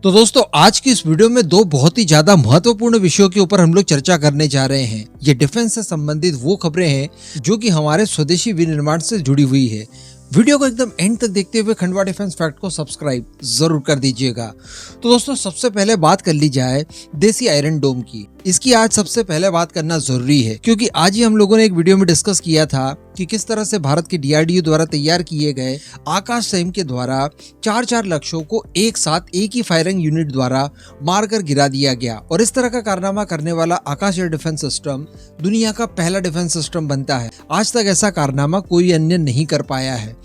तो दोस्तों आज की इस वीडियो में दो बहुत ही ज्यादा महत्वपूर्ण विषयों के ऊपर हम लोग चर्चा करने जा रहे हैं। ये डिफेंस से संबंधित वो खबरें हैं जो कि हमारे स्वदेशी विनिर्माण से जुड़ी हुई है। वीडियो को एकदम एंड तक देखते हुए खंडवा डिफेंस फैक्ट को सब्सक्राइब जरूर कर दीजिएगा। तो दोस्तों सबसे पहले बात कर ली जाए देसी आयरन डोम की। इसकी आज सबसे पहले बात करना जरूरी है क्योंकि आज ही हम लोगों ने एक वीडियो में डिस्कस किया था कि किस तरह से भारत के डीआरडीओ द्वारा तैयार किए गए आकाश संयम के द्वारा चार लक्ष्यों को एक साथ एक ही फायरिंग यूनिट द्वारा मारकर गिरा दिया गया। और इस तरह का कारनामा करने वाला आकाश एयर डिफेंस सिस्टम दुनिया का पहला डिफेंस सिस्टम बनता है। आज तक ऐसा कारनामा कोई अन्य नहीं कर पाया है।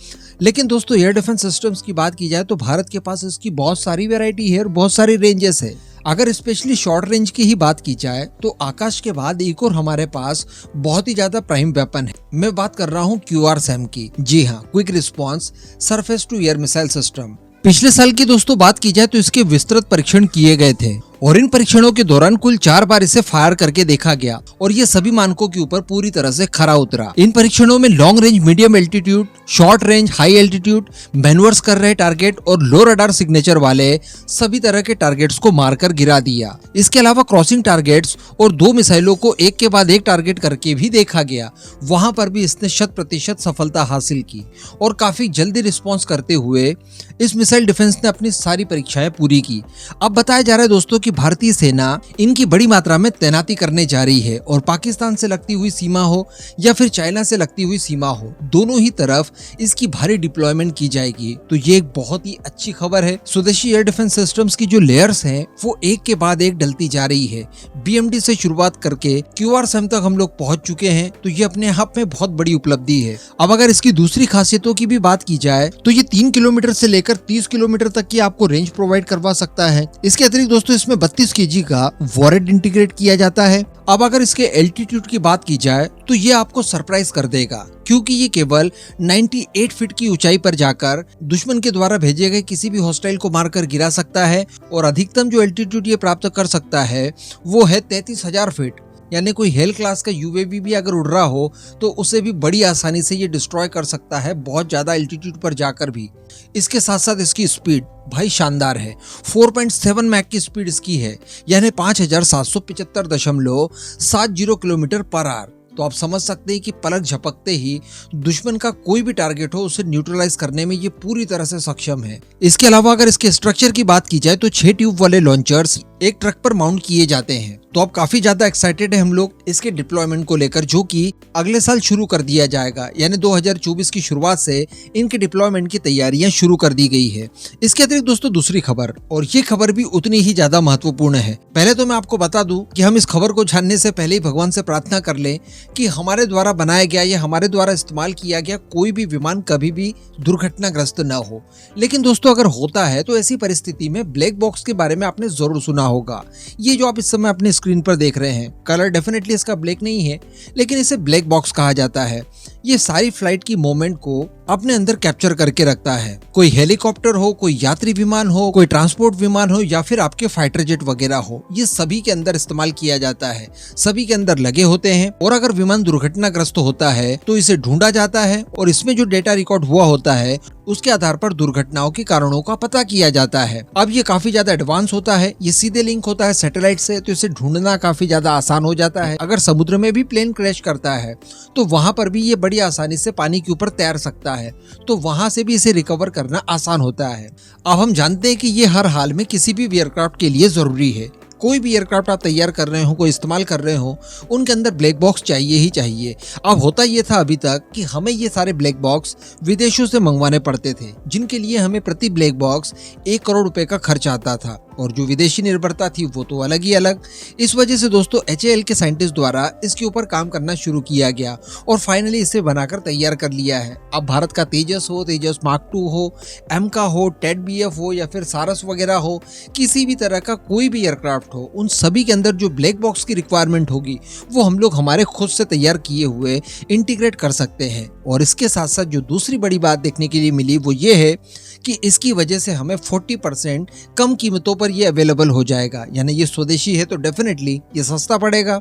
लेकिन दोस्तों एयर डिफेंस सिस्टम्स की बात की जाए तो भारत के पास इसकी बहुत सारी वैरायटी है और बहुत सारी रेंजेस है। अगर स्पेशली शॉर्ट रेंज की ही बात की जाए तो आकाश के बाद एक और हमारे पास बहुत ही ज्यादा प्राइम वेपन है। मैं बात कर रहा हूँ QRSAM की। जी हाँ, quick response surface to air missile system. पिछले साल की दोस्तों बात की जाए तो इसके विस्तृत परीक्षण किए गए थे और इन परीक्षणों के दौरान कुल 4 बार इसे फायर करके देखा गया और ये सभी मानकों के ऊपर पूरी तरह से खरा उतरा। इन परीक्षणों में long range, medium altitude, short range, high altitude, manoeuvres कर रहे टारगेट और लो रडार सिग्नेचर वाले सभी तरह के टारगेट्स को मारकर गिरा दिया। इसके अलावा क्रॉसिंग टारगेट्स और 2 मिसाइलों को एक के बाद एक टारगेट करके भी देखा गया। वहां पर भी इसने 100% सफलता हासिल की और काफी जल्दी रिस्पॉन्स करते हुए इस मिसाइल डिफेंस ने अपनी सारी परीक्षाएं पूरी की। अब बताया जा रहा है दोस्तों कि भारतीय सेना इनकी बड़ी मात्रा में तैनाती करने जा रही है और पाकिस्तान से लगती हुई सीमा हो या फिर चाइना से लगती हुई सीमा हो, दोनों ही तरफ इसकी भारी डिप्लॉयमेंट की जाएगी। तो ये एक बहुत ही अच्छी खबर है। स्वदेशी एयर डिफेंस सिस्टम्स की जो लेयर्स हैं वो एक के बाद एक डलती जा रही है। BMD से शुरुआत करके QRSAM तक हम लोग पहुंच चुके हैं, तो ये अपने आप में बहुत बड़ी उपलब्धि है। अब अगर इसकी दूसरी खासियतों की भी बात की जाए तो ये 3 किलोमीटर से लेकर 30 किलोमीटर तक की आपको रेंज प्रोवाइड करवा सकता है। इसके अतिरिक्त दोस्तों इसमें 32 kg का वॉरेट इंटीग्रेट किया जाता है। अब अगर इसके एल्टीट्यूड की बात की जाए तो ये आपको सरप्राइज कर देगा क्योंकि ये केवल 98 फीट की ऊंचाई पर जाकर दुश्मन के द्वारा भेजे गए किसी भी हॉस्टाइल को मारकर गिरा सकता है और अधिकतम जो एल्टीट्यूड ये प्राप्त कर सकता है वो है 33,000 फीट। यानी कोई हेल क्लास का UAV भी अगर उड़ रहा हो तो उसे भी बड़ी आसानी से ये डिस्ट्रॉय कर सकता है, बहुत ज्यादा एल्टीट्यूड पर जाकर भी। इसके साथ साथ इसकी स्पीड भाई शानदार है। 4.7 मैक की स्पीड इसकी है, यानी 5775.70 किलोमीटर पर आवर। तो आप समझ सकते हैं कि पलक झपकते ही दुश्मन का कोई भी टारगेट हो उसे न्यूट्रलाइज करने में ये पूरी तरह से सक्षम है। इसके अलावा अगर इसके स्ट्रक्चर की बात की जाए तो 6 ट्यूब वाले लॉन्चर्स एक ट्रक पर माउंट किए जाते हैं। तो अब काफी ज्यादा एक्साइटेड है हम लोग इसके डिप्लॉयमेंट को लेकर, जो कि अगले साल शुरू कर दिया जाएगा। यानी 2024 की शुरुआत से इनके डिप्लॉयमेंट की तैयारियां शुरू कर दी गई है। इसके अतिरिक्त दोस्तों दूसरी खबर, और ये खबर भी उतनी ही ज्यादा महत्वपूर्ण है। पहले तो मैं आपको बता दूं कि हम इस खबर को जानने से पहले ही भगवान से प्रार्थना कर लें कि हमारे द्वारा बनाया गया या हमारे द्वारा इस्तेमाल किया गया कोई भी विमान कभी भी दुर्घटनाग्रस्त न हो। लेकिन दोस्तों अगर होता है तो ऐसी परिस्थिति में ब्लैक बॉक्स के बारे में आपने जरूर सुना होगा। ये जो आप इस समय अपने स्क्रीन पर देख रहे हैं, कलर डेफिनेटली इसका ब्लैक नहीं है, लेकिन इसे ब्लैक बॉक्स कहा जाता है। ये सारी फ्लाइट की मोमेंट को अपने अंदर कैप्चर करके रखता है। कोई हेलीकॉप्टर हो, कोई यात्री विमान हो, कोई ट्रांसपोर्ट विमान हो या फिर आपके फाइटर जेट वगैरह हो, ये सभी के अंदर इस्तेमाल किया जाता है, सभी के अंदर लगे होते हैं। और अगर विमान दुर्घटनाग्रस्त होता है तो इसे ढूंढा जाता है और इसमें जो डेटा रिकॉर्ड हुआ होता है उसके आधार पर दुर्घटनाओं के कारणों का पता किया जाता है। अब ये काफी ज्यादा एडवांस होता है, ये सीधे लिंक होता है सैटेलाइट से, तो इसे ढूंढना काफी ज्यादा आसान हो जाता है। अगर समुद्र में भी प्लेन क्रैश करता है तो वहां पर भी ये बड़ी आसानी से पानी के ऊपर तैर सकता है, तो वहां से भी इसे रिकवर करना आसान होता है। अब हम जानते हैं कि ये हर हाल में किसी भी एयरक्राफ्ट के लिए जरूरी है। कोई भी एयरक्राफ्ट आप तैयार कर रहे हो, कोई इस्तेमाल कर रहे हो, उनके अंदर ब्लैक बॉक्स चाहिए ही चाहिए। अब होता ये था अभी तक कि हमें ये सारे ब्लैक बॉक्स विदेशों से मंगवाने पड़ते थे, जिनके लिए हमें प्रति ब्लैक बॉक्स 1 करोड़ रुपए का खर्च आता था और जो विदेशी निर्भरता थी वो तो अलग ही अलग। इस वजह से दोस्तों HAL के साइंटिस्ट द्वारा इसके ऊपर काम करना शुरू किया गया और फाइनली इसे बनाकर तैयार कर लिया है। अब भारत का तेजस हो, तेजस मार्क 2 हो, एमका हो, TED-BF हो या फिर सारस वगैरह हो, किसी भी तरह का कोई भी एयरक्राफ्ट हो, उन सभी के अंदर जो ब्लैक बॉक्स की रिक्वायरमेंट होगी वो हम लोग हमारे खुद से तैयार किए हुए इंटीग्रेट कर सकते हैं। और इसके साथ साथ जो दूसरी बड़ी बात देखने के लिए मिली वो ये है कि इसकी वजह से हमें 40% कम कीमतों ऊपर ये अवेलेबल हो जाएगा, यानी ये स्वदेशी है तो डेफिनेटली ये सस्ता पड़ेगा।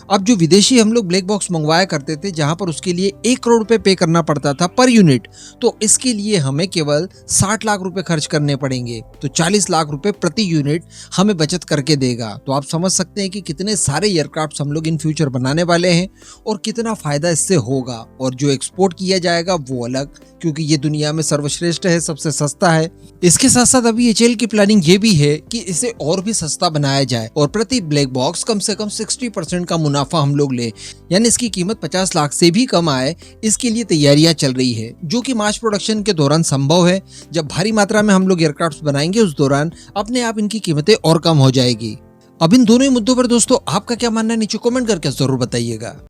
अब जो विदेशी हम लोग ब्लैक बॉक्स मंगवाया करते थे, जहां पर उसके लिए 1 करोड़ रुपए पे करना पड़ता था पर यूनिट, तो इसके लिए हमें केवल 60 लाख रुपए खर्च करने पड़ेंगे। तो 40 लाख रुपए प्रति यूनिट हमें बचत करके देगा। तो आप समझ सकते हैं कि कितने सारे एयरक्राफ्ट हम लोग इन फ्यूचर बनाने वाले हैं और कितना फायदा इससे होगा। और जो एक्सपोर्ट किया जाएगा वो अलग, क्योंकि ये दुनिया में सर्वश्रेष्ठ है, सबसे सस्ता है। इसके साथ साथ अभी एचएएल की प्लानिंग ये भी है कि इसे और भी सस्ता बनाया जाए और प्रति ब्लैक बॉक्स कम से कम 60% का मुनाफा हम लोग ले, यानी इसकी कीमत 50 लाख से भी कम आए। इसके लिए तैयारियां चल रही है, जो कि मास प्रोडक्शन के दौरान संभव है। जब भारी मात्रा में हम लोग एयरक्राफ्ट बनाएंगे उस दौरान अपने आप इनकी कीमतें और कम हो जाएगी। अब इन दोनों ही मुद्दों पर दोस्तों आपका क्या मानना है, नीचे कमेंट करके जरूर बताइएगा।